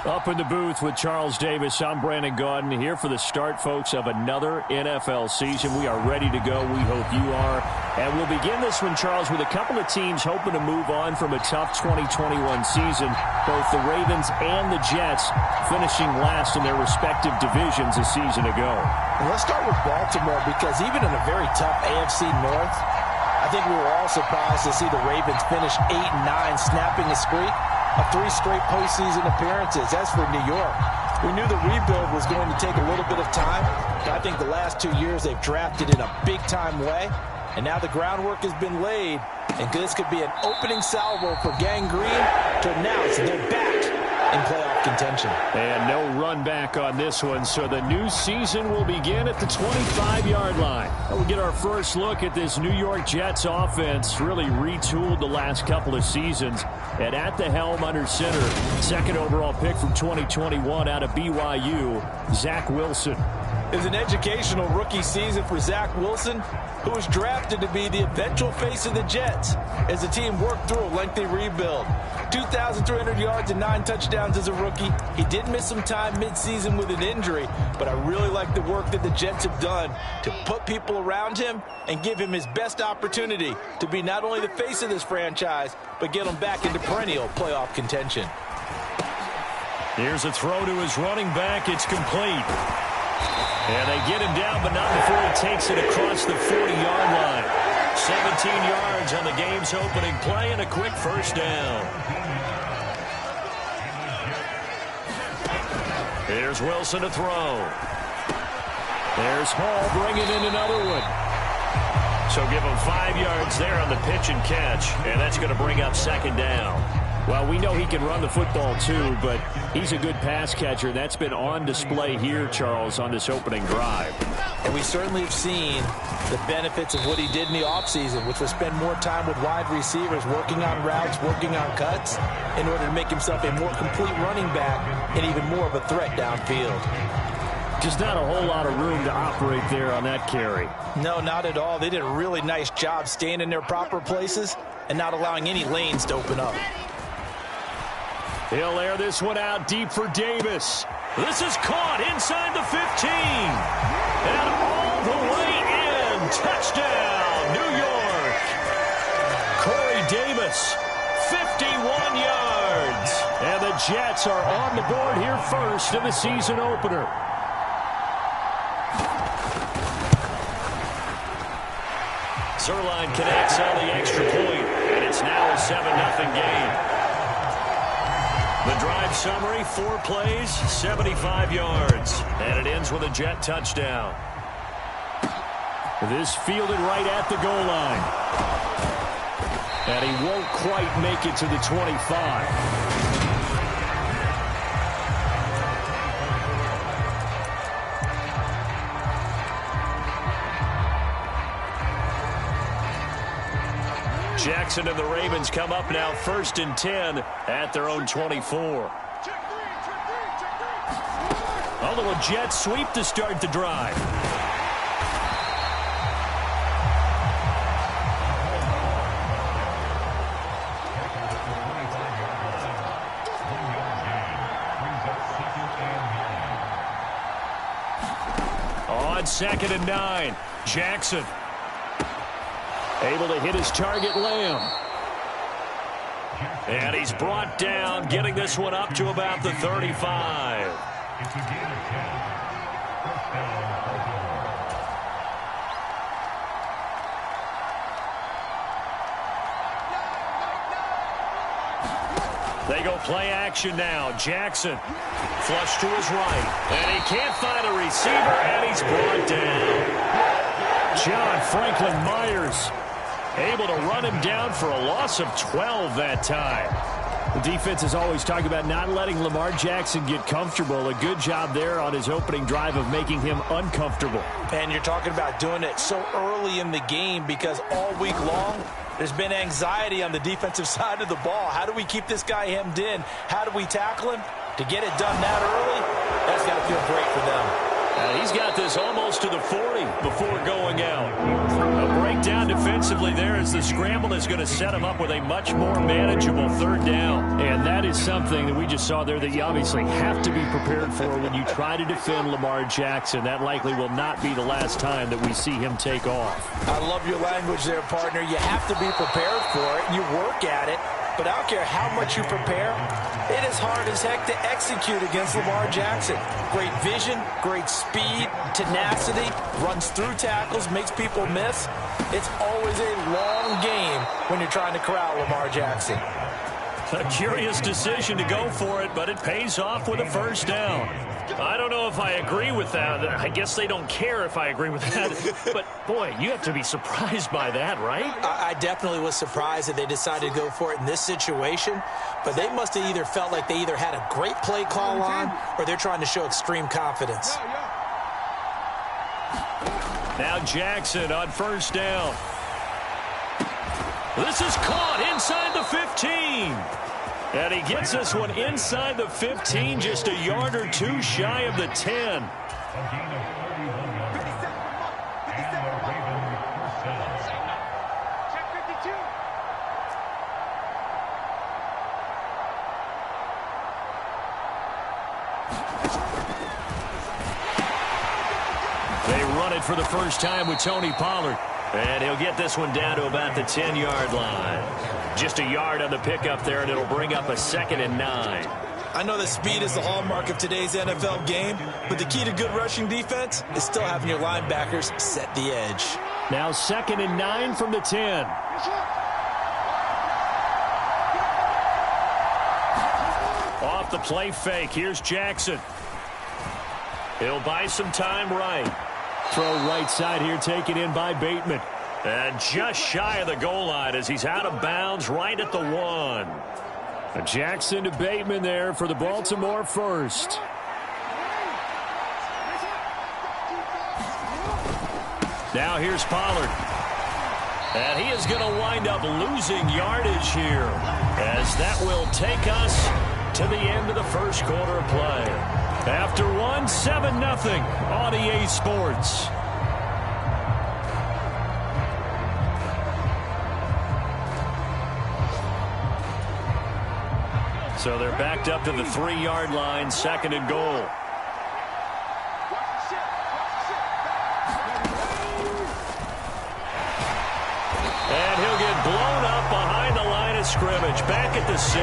Up in the booth with Charles Davis, I'm Brandon Gaudin here for the start, folks, of another NFL season. We are ready to go. We hope you are. And we'll begin this one, Charles, with a couple of teams hoping to move on from a tough 2021 season. Both the Ravens and the Jets finishing last in their respective divisions a season ago. And let's start with Baltimore, because even in a very tough AFC North, I think we were all surprised to see the Ravens finish 8-9, snapping a streak of 3 straight postseason appearances. As for New York, we knew the rebuild was going to take a little bit of time, but I think the last 2 years they've drafted in a big-time way, and now the groundwork has been laid, and this could be an opening salvo for Gang Green to announce they're back in playoff contention. And no run back on this one, so the new season will begin at the 25-yard line. We'll get our first look at this New York Jets offense, really retooled the last couple of seasons. And at the helm under center, second overall pick from 2021 out of BYU, Zach Wilson. It was an educational rookie season for Zach Wilson, who was drafted to be the eventual face of the Jets as the team worked through a lengthy rebuild. 2,300 yards and 9 touchdowns as a rookie. He did miss some time midseason with an injury, but I really like the work that the Jets have done to put people around him and give him his best opportunity to be not only the face of this franchise, but get him back into perennial playoff contention. Here's a throw to his running back. It's complete. And they get him down, but not before he takes it across the 40-yard line. 17 yards on the game's opening play and a quick first down. Here's Wilson to throw. There's Hall bringing in another one. So give him 5 yards there on the pitch and catch, and that's going to bring up second down. Well, we know he can run the football too, but he's a good pass catcher. That's been on display here, Charles, on this opening drive. And we certainly have seen the benefits of what he did in the offseason, which was spend more time with wide receivers, working on routes, working on cuts, in order to make himself a more complete running back and even more of a threat downfield. Just not a whole lot of room to operate there on that carry. No, not at all. They did a really nice job staying in their proper places and not allowing any lanes to open up. He'll air this one out deep for Davis. This is caught inside the 15. And all the way in. Touchdown, New York. Corey Davis, 51 yards. And the Jets are on the board here first in the season opener. Zerline connects on the extra point, and it's now a 7-0 game. The drive summary, 4 plays, 75 yards. And it ends with a Jet touchdown. This fielded right at the goal line. And he won't quite make it to the 25. Jackson and the Ravens come up now 1st and 10 at their own 24. Although a jet sweep to start the drive. On 2nd and 9, Jackson. Able to hit his target, Lamb. And he's brought down, getting this one up to about the 35. They go play action now. Jackson flush to his right. And he can't find a receiver, and he's brought down. John Franklin Myers able to run him down for a loss of 12 that time. The defense is always talking about not letting Lamar Jackson get comfortable. A good job there on his opening drive of making him uncomfortable. And you're talking about doing it so early in the game, because all week long there's been anxiety on the defensive side of the ball. How do we keep this guy hemmed in? How do we tackle him? To get it done that early, that's got to feel great for them. He's got this almost to the 40 before going out. A breakdown defense. defensively there as the scramble is going to set him up with a much more manageable third down. And that is something that we just saw there that you obviously have to be prepared for when you try to defend Lamar Jackson. That likely will not be the last time that we see him take off. I love your language there, partner. You have to be prepared for it. You work at it. But I don't care how much you prepare, it is hard as heck to execute against Lamar Jackson. Great vision, great speed, tenacity, runs through tackles, makes people miss. It's always a long game when you're trying to corral Lamar Jackson. A curious decision to go for it, but it pays off with a first down. I don't know if I agree with that. I guess they don't care if I agree with that. But, boy, you have to be surprised by that, right? I definitely was surprised that they decided to go for it in this situation. But they must have either felt like they either had a great play call on or they're trying to show extreme confidence. Now Jackson on first down. This is caught inside the 15. And he gets this one inside the 15, just a yard or two shy of the 10. They run it for the first time with Tony Pollard. And he'll get this one down to about the 10-yard line. Just a yard on the pickup there, and it'll bring up a 2nd and 9. I know that speed is the hallmark of today's NFL game, but the key to good rushing defense is still having your linebackers set the edge. Now 2nd and 9 from the 10. Off the play fake, here's Jackson. He'll buy some time right. Throw right side here, taken in by Bateman. And just shy of the goal line as he's out of bounds right at the 1. Jackson to Bateman there for the Baltimore first. Now here's Pollard. And he is going to wind up losing yardage here as that will take us to the end of the first quarter of play. After 7-0 on EA Sports. So they're backed up to the 3-yard line, 2nd and goal. And he'll get blown up behind the line of scrimmage, back at the 6.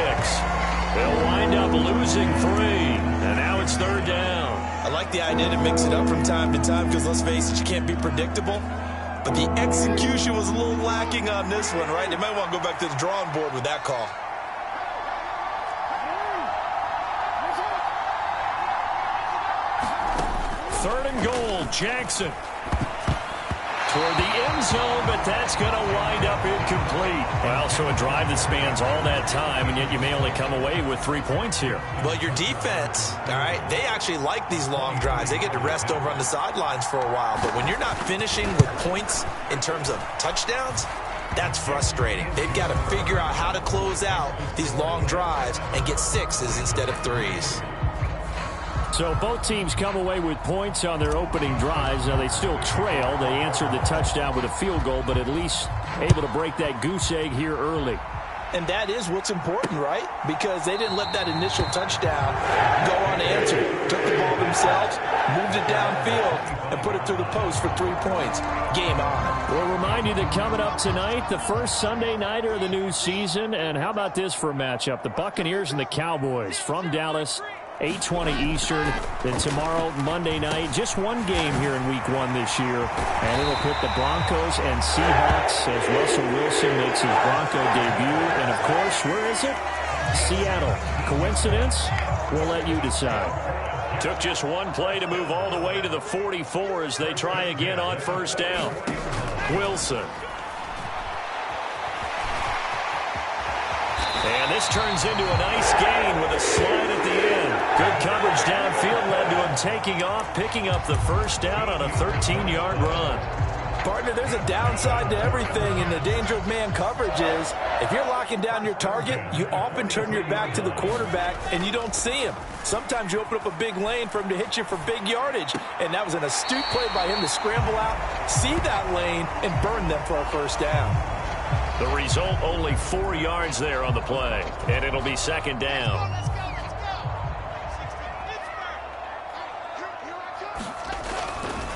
They'll wind up losing 3, and now it's 3rd down. I like the idea to mix it up from time to time because, let's face it, you can't be predictable. But the execution was a little lacking on this one, right? They might want to go back to the drawing board with that call. 3rd and goal, Jackson. Toward the end zone, but that's going to wind up incomplete. Well, so a drive that spans all that time, and yet you may only come away with 3 points here. Well, your defense, all right, they actually like these long drives. They get to rest over on the sidelines for a while. But when you're not finishing with points in terms of touchdowns, that's frustrating. They've got to figure out how to close out these long drives and get 6s instead of 3s. So both teams come away with points on their opening drives. Now they still trail. They answered the touchdown with a field goal, but at least able to break that goose egg here early. And that is what's important, right? Because they didn't let that initial touchdown go unanswered. Took the ball themselves, moved it downfield, and put it through the post for 3 points. Game on. We'll remind you that coming up tonight, the first Sunday nighter of the new season. And how about this for a matchup? The Buccaneers and the Cowboys from Dallas. 8:20 Eastern. Then tomorrow, Monday night, just one game here in Week 1 this year. And it'll put the Broncos and Seahawks as Russell Wilson makes his Bronco debut. And, of course, where is it? Seattle. Coincidence? We'll let you decide. Took just one play to move all the way to the 44 as they try again on first down. Wilson. And this turns into a nice gain with a slide at the end. Good coverage downfield led to him taking off, picking up the first down on a 13-yard run. Partner, Brandon, there's a downside to everything, and the danger of man coverage is if you're locking down your target, you often turn your back to the quarterback and you don't see him. Sometimes you open up a big lane for him to hit you for big yardage, and that was an astute play by him to scramble out, see that lane, and burn them for a first down. The result, only 4 yards there on the play, and it'll be second down.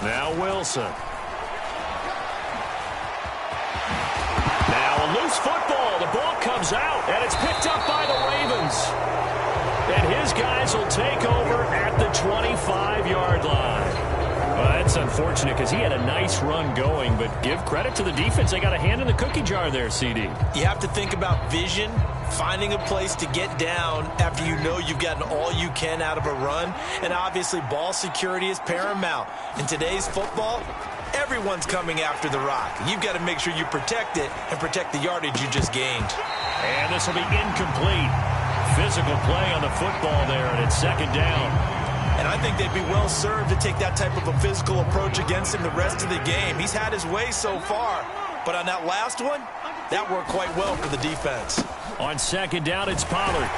Now Wilson. Now a loose football. The ball comes out, and it's picked up by the Ravens. And his guys will take over at the 25-yard line. Well, that's unfortunate because he had a nice run going, but give credit to the defense. They got a hand in the cookie jar there, CD. You have to think about vision, finding a place to get down after you know you've gotten all you can out of a run, and obviously ball security is paramount. In today's football, everyone's coming after the rock. You've got to make sure you protect it and protect the yardage you just gained. And this will be incomplete. Physical play on the football there, and it's second down. And I think they'd be well served to take that type of a physical approach against him the rest of the game. He's had his way so far, but on that last one, that worked quite well for the defense. On second down, it's Pollard.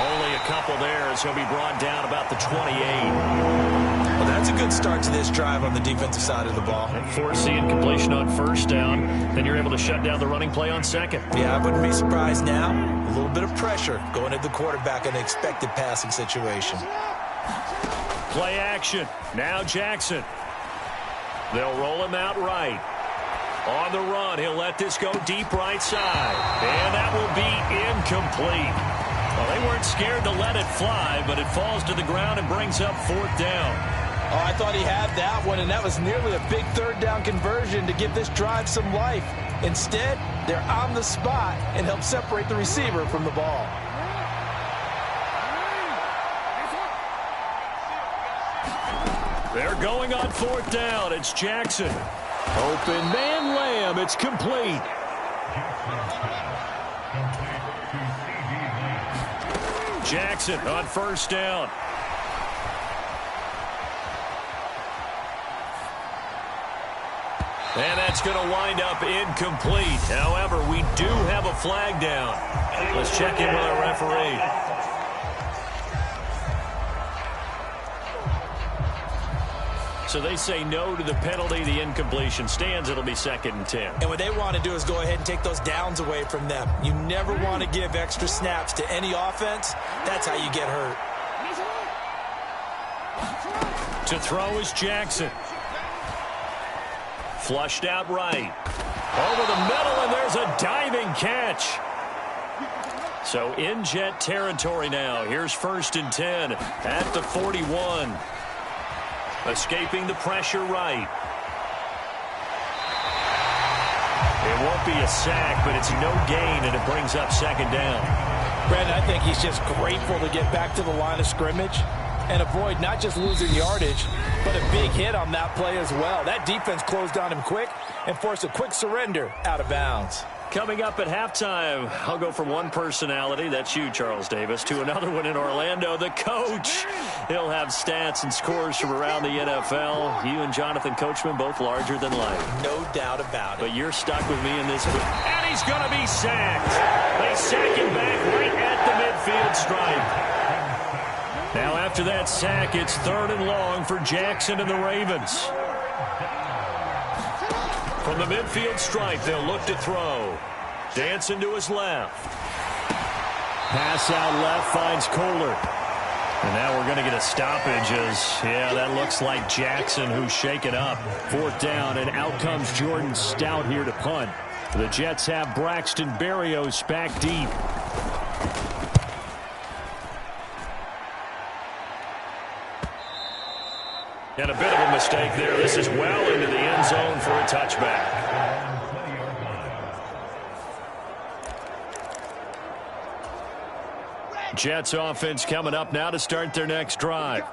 Only a couple there as he'll be brought down about the 28. Well, that's a good start to this drive on the defensive side of the ball. And force the incompletion on first down. Then you're able to shut down the running play on second. Yeah, I wouldn't be surprised now. A little bit of pressure going at the quarterback in an expected passing situation. Play action. Now Jackson. They'll roll him out right. On the run, he'll let this go deep right side. And that will be incomplete. Well, they weren't scared to let it fly, but it falls to the ground and brings up fourth down. Oh, I thought he had that one, and that was nearly a big third down conversion to give this drive some life. Instead, they're on the spot and help separate the receiver from the ball. They're going on fourth down. It's Jackson. Open man Lamb. It's complete. Jackson on first down. And that's going to wind up incomplete. However, we do have a flag down. Let's check in with our referee. So they say no to the penalty. The incompletion stands. It'll be second and 10. And what they want to do is go ahead and take those downs away from them. You never want to give extra snaps to any offense. That's how you get hurt. To throw is Jackson. Flushed out right. Over the middle, and there's a diving catch. So in Jet territory now. Here's first and 10 at the 41. Escaping the pressure right. It won't be a sack, but it's no gain, and it brings up second down. Brandon, I think he's just grateful to get back to the line of scrimmage and avoid not just losing yardage, but a big hit on that play as well. That defense closed on him quick and forced a quick surrender out of bounds. Coming up at halftime, I'll go from one personality, that's you, Charles Davis, to another one in Orlando, the coach. He'll have stats and scores from around the NFL. You and Jonathan Coachman, both larger than life. No doubt about it. But you're stuck with me in this. And he's going to be sacked. They sack him back right at the midfield stripe. Now after that sack, it's third and long for Jackson and the Ravens. From the midfield stripe, they'll look to throw. Dancing to his left. Pass out left finds Kohler. And now we're going to get a stoppage as, yeah, that looks like Jackson who's shaken up. Fourth down, and out comes Jordan Stout here to punt. The Jets have Braxton Berrios back deep. And a bit of a mistake there. This is well into the end zone for a touchback. Jets offense coming up now to start their next drive.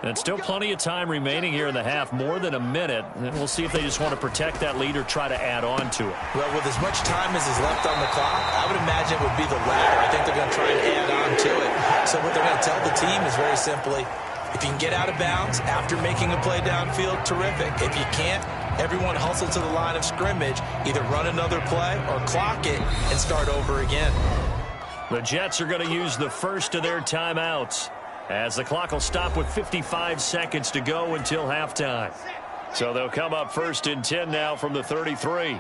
And still plenty of time remaining here in the half, more than a minute. And we'll see if they just want to protect that lead or try to add on to it. Well, with as much time as is left on the clock, I would imagine it would be the latter. I think they're going to try and add on to it. So what they're going to tell the team is very simply, if you can get out of bounds after making a play downfield, terrific. If you can't, Everyone hustle to the line of scrimmage, either run another play or clock it and start over again. The Jets are going to use the first of their timeouts, as the clock will stop with 55 seconds to go until halftime. So they'll come up 1st and 10 now from the 33.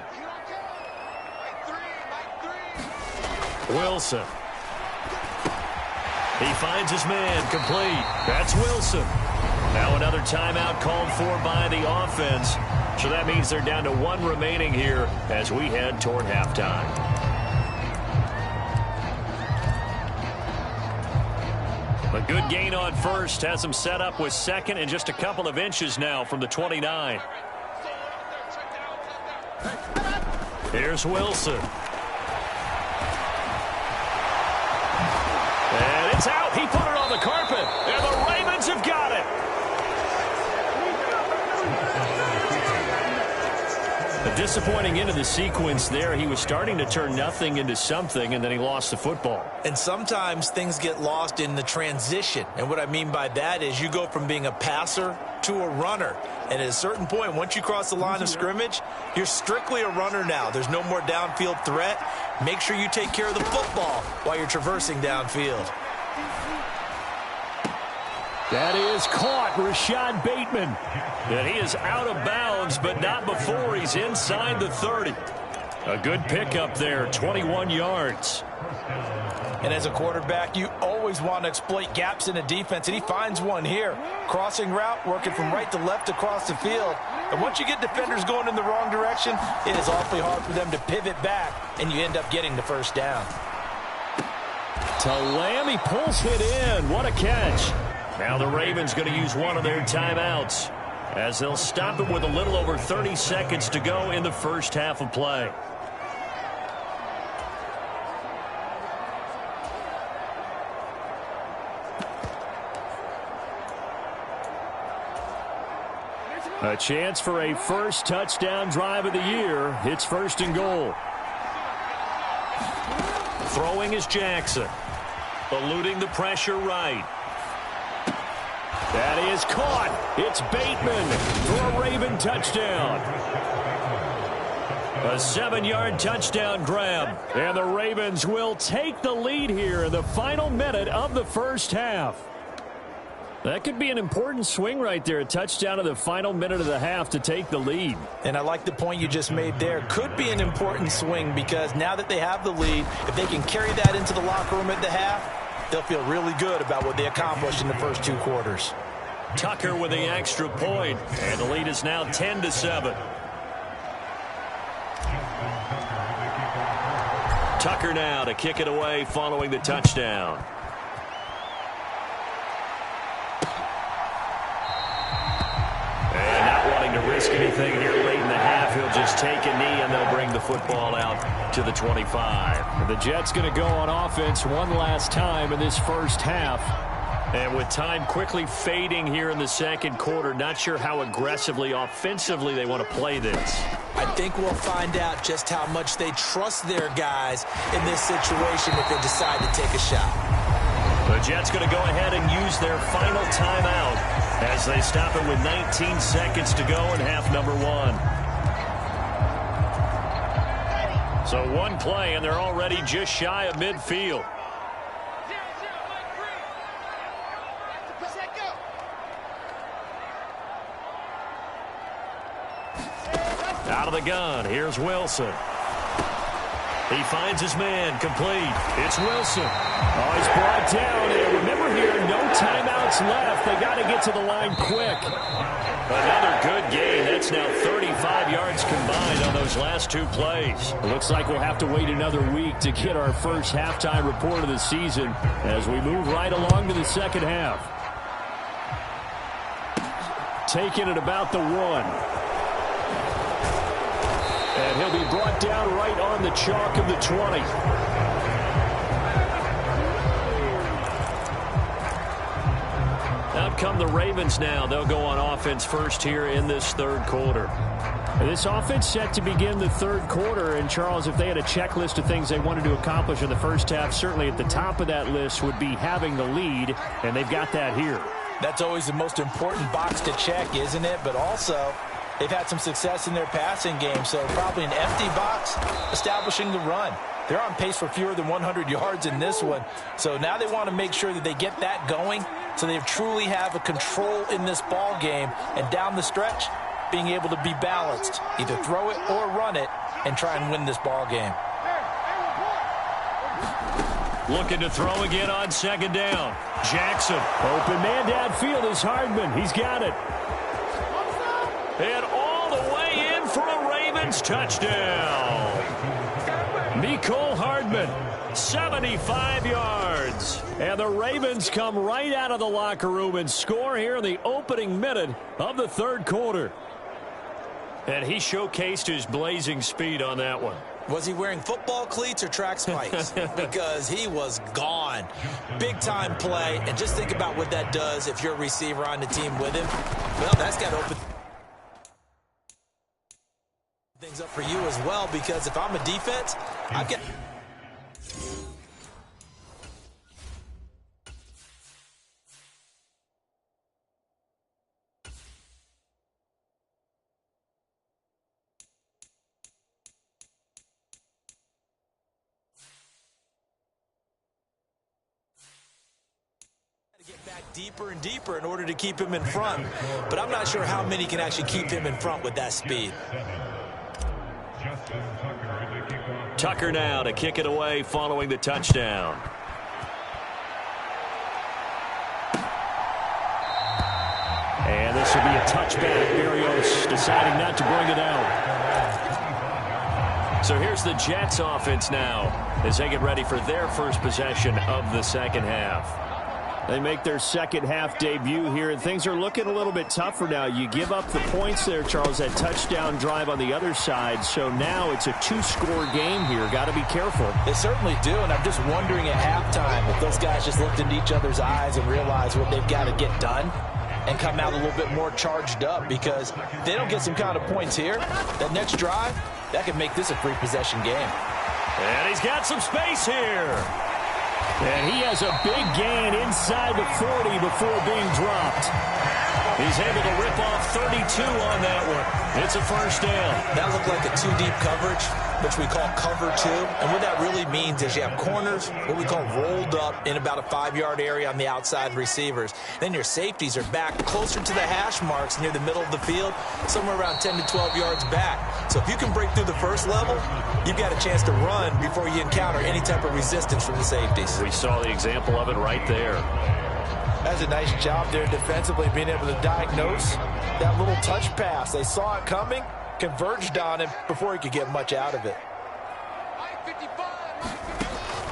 Wilson. He finds his man, complete. That's Wilson. Now another timeout called for by the offense. So that means they're down to 1 remaining here as we head toward halftime. A good gain on first has him set up with second and just a couple of inches now from the 29. Here's Wilson. And it's out. He put it on the carpet. And the Ravens have got it. A disappointing end of the sequence there. He was starting to turn nothing into something, and then he lost the football. And sometimes things get lost in the transition. And what I mean by that is you go from being a passer to a runner. And at a certain point, once you cross the line of scrimmage, you're strictly a runner now. There's no more downfield threat. Make sure you take care of the football while you're traversing downfield. That is caught, Rashad Bateman. And he is out of bounds, but not before he's inside the 30. A good pickup there, 21 yards. And as a quarterback, you always want to exploit gaps in a defense, and he finds one here. Crossing route, working from right to left across the field. And once you get defenders going in the wrong direction, it is awfully hard for them to pivot back, and you end up getting the first down. To Lamb, he pulls it in. What a catch. Now the Ravens going to use one of their timeouts as they'll stop it with a little over 30 seconds to go in the first half of play. A chance for a first touchdown drive of the year. It's 1st and goal. Throwing is Jackson. Eluding the pressure right. That is caught. It's Bateman for a Raven touchdown. A 7-yard touchdown grab. And the Ravens will take the lead here in the final minute of the first half. That could be an important swing right there. A touchdown in the final minute of the half to take the lead. And I like the point you just made there. Could be an important swing because now that they have the lead, if they can carry that into the locker room at the half, they'll feel really good about what they accomplished in the first 2 quarters. Tucker with the extra point, and the lead is now 10-7. Tucker now to kick it away following the touchdown. And not wanting to risk anything here late in the half, he'll just take a knee and they'll bring the football out to the 25. The Jets going to go on offense one last time in this first half. And with time quickly fading here in the second quarter, not sure how aggressively, offensively they want to play this. I think we'll find out just how much they trust their guys in this situation if they decide to take a shot. The Jets going to go ahead and use their final timeout as they stop it with 19 seconds to go in half number 1. So one play, and they're already just shy of midfield. Out of the gun, here's Wilson. He finds his man, complete. It's Wilson. Oh, he's brought down. And remember here, no timeouts left. They got to get to the line quick. Another good gain. That's now 35 yards combined on those last 2 plays. It looks like we'll have to wait another week to get our first halftime report of the season as we move right along to the second half. Taking it about the 1. And he'll be brought down right on the chalk of the 20. Out come the Ravens now. They'll go on offense first here in this third quarter. And this offense set to begin the third quarter. And, Charles, if they had a checklist of things they wanted to accomplish in the first half, certainly at the top of that list would be having the lead, and they've got that here. That's always the most important box to check, isn't it? But also, They've had some success in their passing game, so probably an empty box establishing the run. They're on pace for fewer than 100 yards in this one. So now they want to make sure that they get that going so they truly have a control in this ball game. And down the stretch, being able to be balanced. Either throw it or run it and try and win this ball game. Looking to throw again on second down. Jackson. Open man downfield is Hardman. He's got it. And all the way in for a Ravens touchdown. Mecole Hardman, 75 yards. And the Ravens come right out of the locker room and score here in the opening minute of the third quarter. And he showcased his blazing speed on that one. Was he wearing football cleats or track spikes? Because he was gone. Big-time play. And just think about what that does if you're a receiver on the team with him. Well, that's got to open things up for you as well, because if I'm a defense, I've got... get back deeper and deeper in order to keep him in front. But I'm not sure how many can actually keep him in front with that speed. Tucker now to kick it away following the touchdown. And this will be a touchback. Berrios deciding not to bring it out. So here's the Jets offense now as they get ready for their first possession of the second half. They make their second half debut here, and things are looking a little bit tougher now. You give up the points there, Charles, that touchdown drive on the other side. So now it's a two-score game here. Got to be careful. They certainly do, and I'm just wondering at halftime if those guys just looked into each other's eyes and realized what they've got to get done and come out a little bit more charged up, because if they don't get some kind of points here, that next drive, that could make this a free possession game. And he's got some space here. And he has a big gain inside the 40 before being dropped. He's able to rip off 32 on that one. It's a first down. That looked like a two-deep coverage, which we call cover two. And what that really means is you have corners, what we call rolled up in about a 5-yard area on the outside receivers. Then your safeties are back closer to the hash marks near the middle of the field, somewhere around 10 to 12 yards back. So if you can break through the first level, you've got a chance to run before you encounter any type of resistance from the safeties. We saw the example of it right there. That's a nice job there defensively, being able to diagnose that little touch pass. They saw it coming, converged on him before he could get much out of it.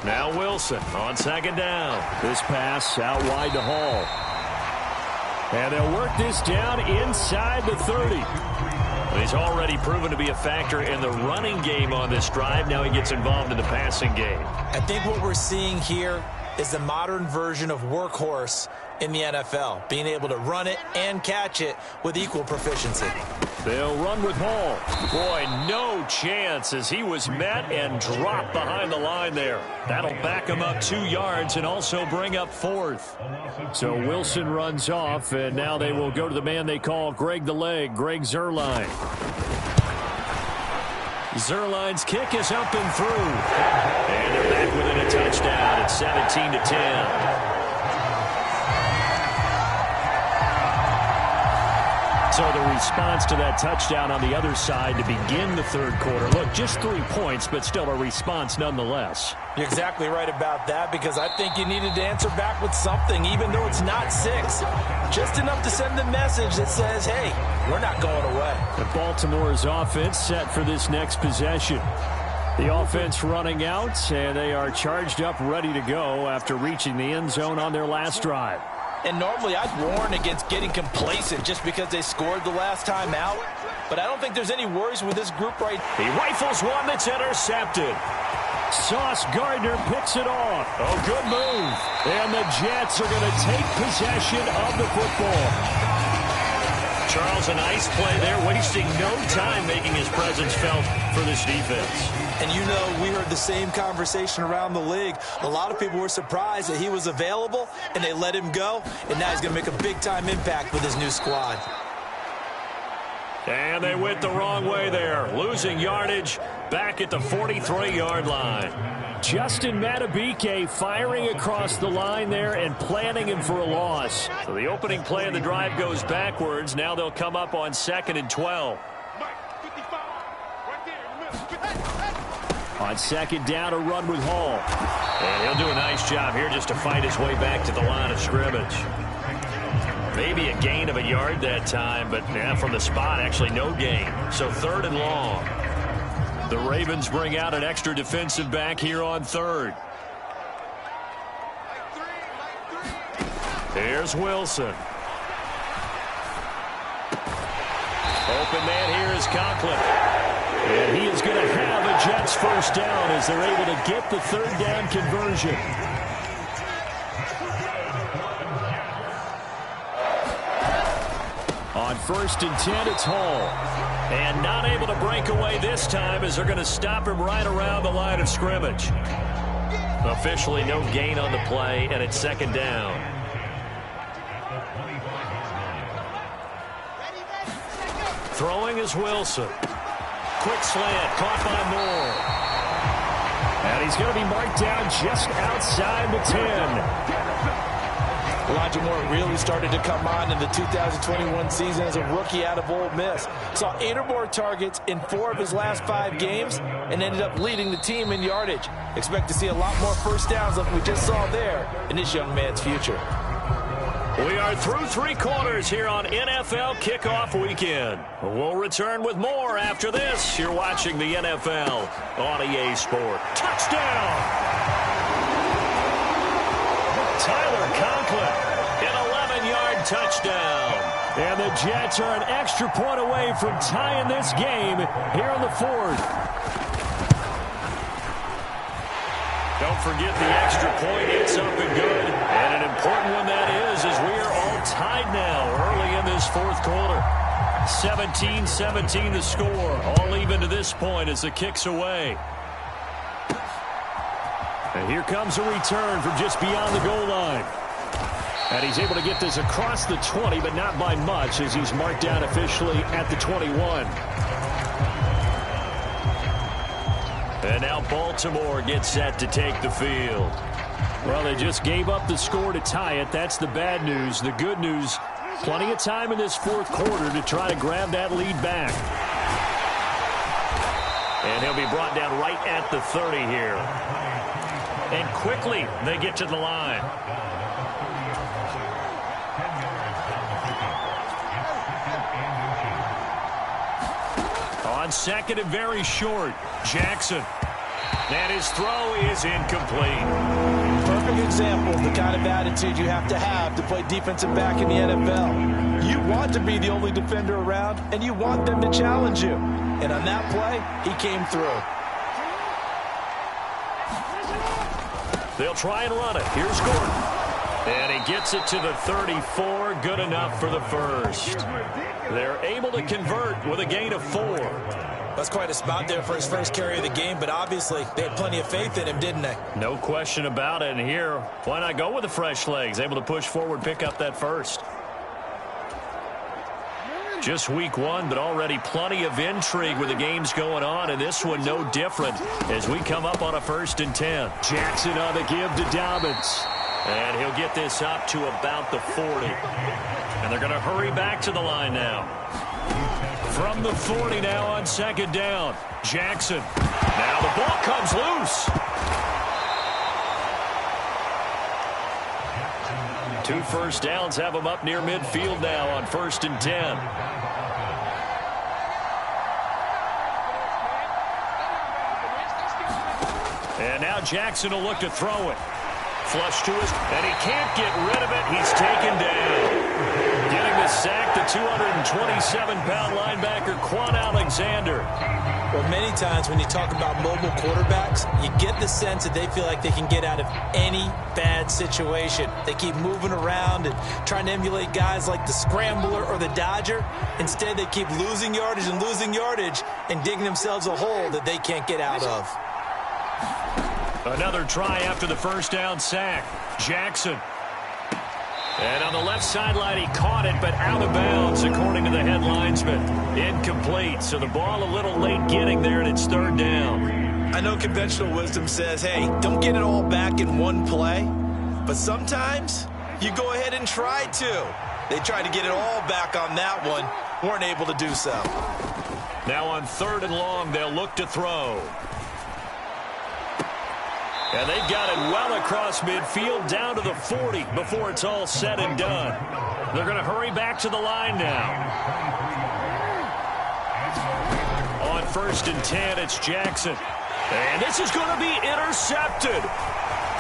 Now Wilson on second down. This pass out wide to Hall. And they'll work this down inside the 30. He's already proven to be a factor in the running game on this drive. Now he gets involved in the passing game. I think what we're seeing here is the modern version of workhorse in the NFL, being able to run it and catch it with equal proficiency. They'll run with Hall. Boy, no chance as he was met and dropped behind the line there. That'll back him up 2 yards and also bring up fourth. So Wilson runs off, and now they will go to the man they call Greg the Leg, Greg Zuerlein. Zuerlein's kick is up and through. And they're back within a touchdown at 17-10. So the response to that touchdown on the other side to begin the third quarter. Look, just 3 points, but still a response nonetheless. You're exactly right about that, because I think you needed to answer back with something, even though it's not 6. Just enough to send the message that says, hey, we're not going away. And Baltimore's offense set for this next possession. The offense running out, and they are charged up, ready to go after reaching the end zone on their last drive. And normally I'd warn against getting complacent just because they scored the last time out. But I don't think there's any worries with this group right now. He rifles one that's intercepted. Sauce Gardner picks it off. Oh, good move. And the Jets are going to take possession of the football. Charles, a nice play there, wasting no time making his presence felt for this defense. And you know, we heard the same conversation around the league. A lot of people were surprised that he was available, and they let him go. And now he's going to make a big-time impact with his new squad. And they went the wrong way there, losing yardage back at the 43-yard line. Justin Matabike firing across the line there and planning him for a loss. So the opening play of the drive goes backwards. Now they'll come up on 2nd and 12. On 2nd down, a run with Hall. And he'll do a nice job here just to fight his way back to the line of scrimmage. Maybe a gain of a yard that time, but from the spot, actually no gain. So 3rd and long. The Ravens bring out an extra defensive back here on 3rd. Here's Wilson. Open man here is Conklin. And he is going to have a Jets first down as they're able to get the 3rd down conversion. On 1st and 10, it's Hall. And not able to break away this time as they're going to stop him right around the line of scrimmage. Officially no gain on the play, and it's 2nd down. Throwing is Wilson. Quick slant, caught by Moore. And he's going to be marked down just outside the 10. Elijah Moore really started to come on in the 2021 season as a rookie out of Ole Miss. Saw 8 or more targets in 4 of his last 5 games and ended up leading the team in yardage. Expect to see a lot more first downs like we just saw there in this young man's future. We are through 3 quarters here on NFL Kickoff Weekend. We'll return with more after this. You're watching the NFL on EA Sport. Touchdown! Tyler Conklin, an 11-yard touchdown. And the Jets are an extra point away from tying this game here in the 4th. Don't forget the extra point. It's up and good. And an important one that is, as we are all tied now early in this 4th quarter. 17-17 the score. All even to this point as the kick's away. And here comes a return from just beyond the goal line. And he's able to get this across the 20, but not by much as he's marked down officially at the 21. And now Baltimore gets set to take the field. Well, they just gave up the score to tie it. That's the bad news. The good news, plenty of time in this 4th quarter to try to grab that lead back. And he'll be brought down right at the 30 here. And quickly, they get to the line. On 2nd and very short, Jackson. And his throw is incomplete. Perfect example of the kind of attitude you have to play defensive back in the NFL. You want to be the only defender around, and you want them to challenge you. And on that play, he came through. They'll try and run it. Here's Gordon. And he gets it to the 34. Good enough for the first. They're able to convert with a gain of 4. That's quite a spot there for his first carry of the game, but obviously they had plenty of faith in him, didn't they? No question about it. And here, why not go with the fresh legs? Able to push forward, pick up that first. Just week 1, but already plenty of intrigue with the games going on, and this one no different as we come up on a 1st and 10. Jackson on the give to Dobbins. And he'll get this up to about the 40. And they're going to hurry back to the line now. From the 40 now on 2nd down. Jackson. Now the ball comes loose. 2 first downs have them up near midfield now on 1st and 10. And now Jackson will look to throw it. Flush to his, and he can't get rid of it. He's taken down. Getting the sack, the 227-pound linebacker, Quan Alexander. Well, many times when you talk about mobile quarterbacks, you get the sense that they feel like they can get out of any bad situation. They keep moving around and trying to emulate guys like the Scrambler or the Dodger. Instead, they keep losing yardage and digging themselves a hole that they can't get out of. Another try after the first down sack. Jackson. And on the left sideline, he caught it, but out of bounds, according to the head linesman. Incomplete, so the ball a little late getting there, and it's third down. I know conventional wisdom says, hey, don't get it all back in one play. But sometimes you go ahead and try to. They tried to get it all back on that one. Weren't able to do so. Now on 3rd and long, they'll look to throw. And they've got it well across midfield, down to the 40 before it's all said and done. They're going to hurry back to the line now. On 1st and 10, it's Jackson. And this is going to be intercepted.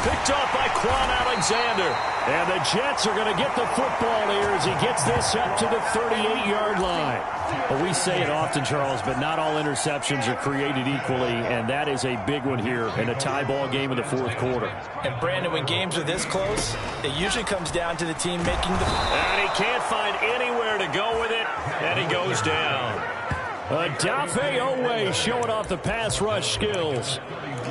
Picked off by Quan Alexander. And the Jets are going to get the football here as he gets this up to the 38-yard line. Well, we say it often, Charles, but not all interceptions are created equally, and that is a big one here in a tie ball game in the 4th quarter. And, Brandon, when games are this close, it usually comes down to the team making the... And he can't find anywhere to go with it, and he goes down. Odafe Oweh showing off the pass rush skills.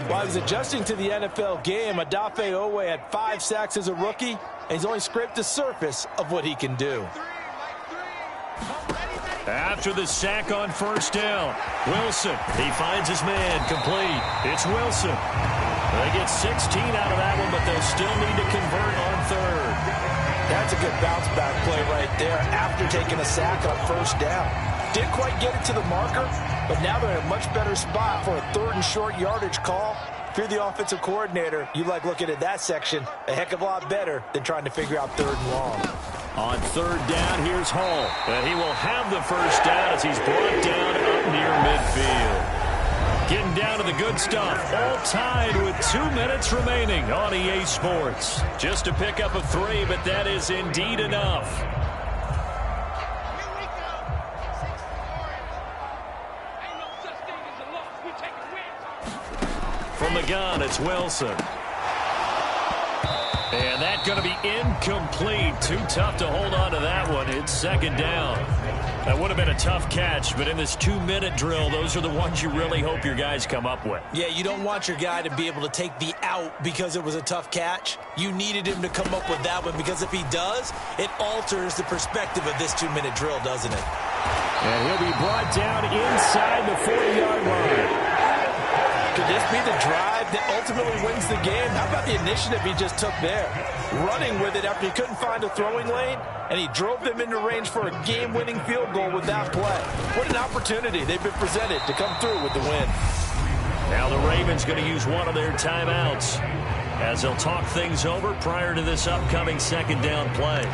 While he's adjusting to the NFL game, Odafe Oweh had 5 sacks as a rookie, and he's only scraped the surface of what he can do. After the sack on 1st down, Wilson, he finds his man, complete. It's Wilson. They get 16 out of that one, but they'll still need to convert on 3rd. That's a good bounce back play right there after taking a sack on 1st down. Didn't quite get it to the marker, but now they're in a much better spot for a 3rd and short yardage call. If you're the offensive coordinator, you like looking at that section a heck of a lot better than trying to figure out 3rd and long. On 3rd down, here's Hall. And he will have the 1st down as he's brought down up near midfield. Getting down to the good stuff. All tied with 2 minutes remaining on EA Sports. Just to pick up a 3, but that is indeed enough. From the gun, it's Wilson. And that's going to be incomplete. Too tough to hold on to that one. It's 2nd down. That would have been a tough catch, but in this 2-minute drill, those are the ones you really hope your guys come up with. Yeah, you don't want your guy to be able to take the out because it was a tough catch. You needed him to come up with that one because if he does, it alters the perspective of this 2-minute drill, doesn't it? And he'll be brought down inside the 40-yard line. Could this be the drive that ultimately wins the game? How about the initiative he just took there? Running with it after he couldn't find a throwing lane, and he drove them into range for a game-winning field goal with that play. What an opportunity they've been presented to come through with the win. Now the Ravens going to use one of their timeouts as they'll talk things over prior to this upcoming 2nd down play.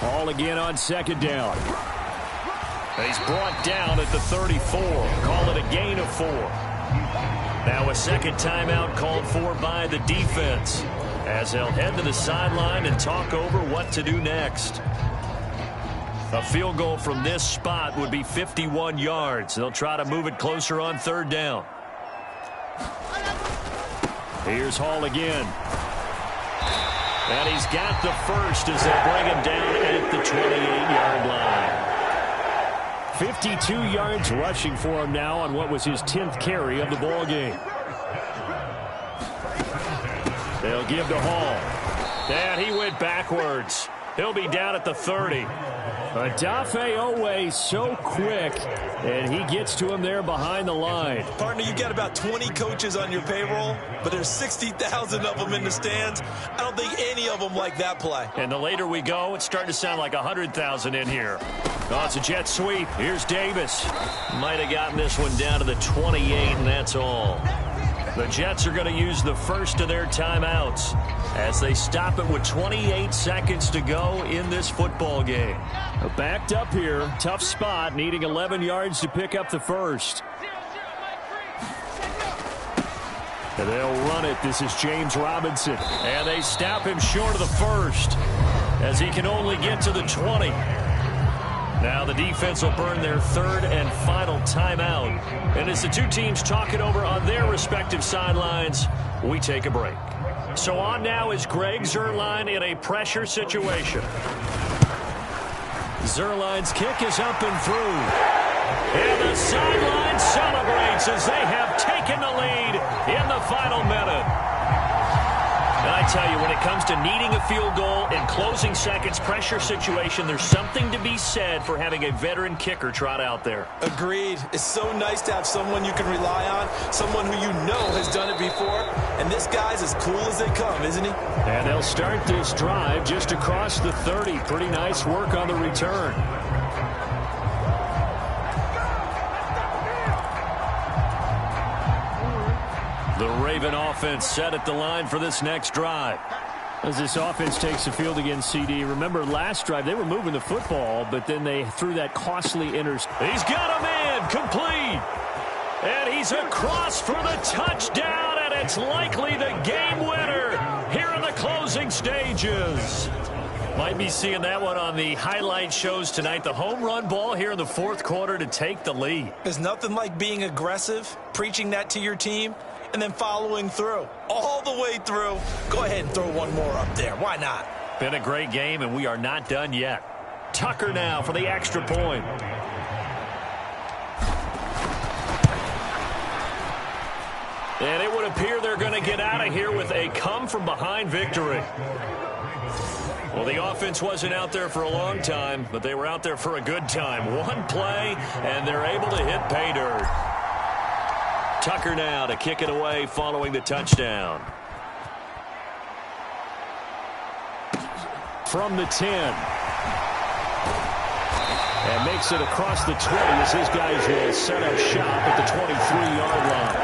Ball again on 2nd down. He's brought down at the 34. Call it a gain of 4. Now a 2nd timeout called for by the defense as they'll head to the sideline and talk over what to do next. A field goal from this spot would be 51 yards. They'll try to move it closer on 3rd down. Here's Hall again. And he's got the 1st as they bring him down at the 28-yard line. 52 yards rushing for him now on what was his 10th carry of the ball game. They'll give to Hall. And he went backwards. He'll be down at the 30. Odafe Oweh so quick, and he gets to him there behind the line. Partner, you've got about 20 coaches on your payroll, but there's 60,000 of them in the stands. I don't think any of them like that play. And the later we go, it's starting to sound like 100,000 in here. Oh, it's a jet sweep. Here's Davis. Might have gotten this one down to the 28, and that's all. The Jets are going to use the 1st of their timeouts as they stop it with 28 seconds to go in this football game. Backed up here, tough spot, needing 11 yards to pick up the 1st. And they'll run it. This is James Robinson. And they stop him short of the 1st as he can only get to the 20. Now the defense will burn their 3rd and final timeout. And as the two teams talk it over on their respective sidelines, we take a break. So on now is Greg Zuerlein in a pressure situation. Zuerlein's kick is up and through. And the sideline celebrates as they have taken the lead in the final minute. And I tell you, when it comes to needing a field goal in closing seconds, pressure situation, there's something to be said for having a veteran kicker trot out there. Agreed. It's so nice to have someone you can rely on, someone who you know has done it before. And this guy's as cool as they come, isn't he? And they'll start this drive just across the 30. Pretty nice work on the return. The Raven offense set at the line for this next drive. As this offense takes the field against CD, remember last drive they were moving the football, but then they threw that costly interception. He's got a man complete. And he's across for the touchdown, and it's likely the game winner here in the closing stages. Might be seeing that one on the highlight shows tonight. The home run ball here in the fourth quarter to take the lead. There's nothing like being aggressive, preaching that to your team, and then following through all the way through. Go ahead and throw one more up there. Why not? Been a great game, and we are not done yet. Tucker now for the extra point. And it would appear they're going to get out of here with a come-from-behind victory. Well, the offense wasn't out there for a long time, but they were out there for a good time. One play, and they're able to hit pay dirt. Tucker now to kick it away following the touchdown. From the 10. And makes it across the 20 as his guys will set up shop at the 23-yard line.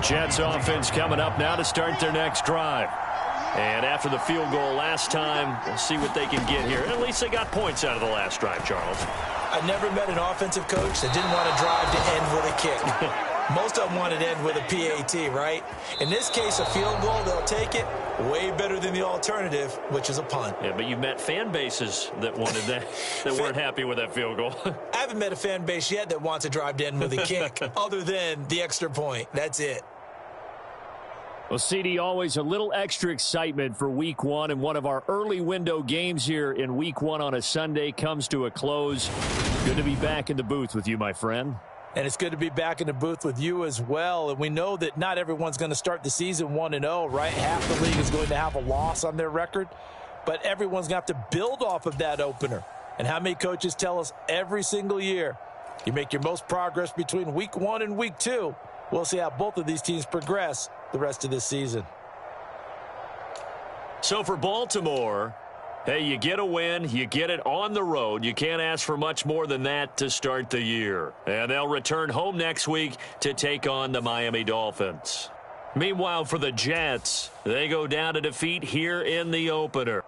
Jets offense coming up now to start their next drive. And after the field goal last time, we'll see what they can get here. At least they got points out of the last drive, Charles. I never met an offensive coach that didn't want to drive to end with a kick. Most of them wanted to end with a PAT, right? In this case, a field goal, they'll take it. Way better than the alternative, which is a punt. Yeah, but you've met fan bases that wanted that, that weren't happy with that field goal. I haven't met a fan base yet that wants to drive to end with a kick, other than the extra point. That's it. Well, CD, always a little extra excitement for Week 1, and one of our early window games here in Week 1 on a Sunday comes to a close. Good to be back in the booth with you, my friend. And it's good to be back in the booth with you as well. And we know that not everyone's going to start the season 1-0, right? Half the league is going to have a loss on their record, but everyone's going to have to build off of that opener. And how many coaches tell us every single year, you make your most progress between Week 1 and Week 2. We'll see how both of these teams progress the rest of this season. So for Baltimore, hey, you get a win, you get it on the road. You can't ask for much more than that to start the year. And they'll return home next week to take on the Miami Dolphins. Meanwhile, for the Jets, they go down to defeat here in the opener.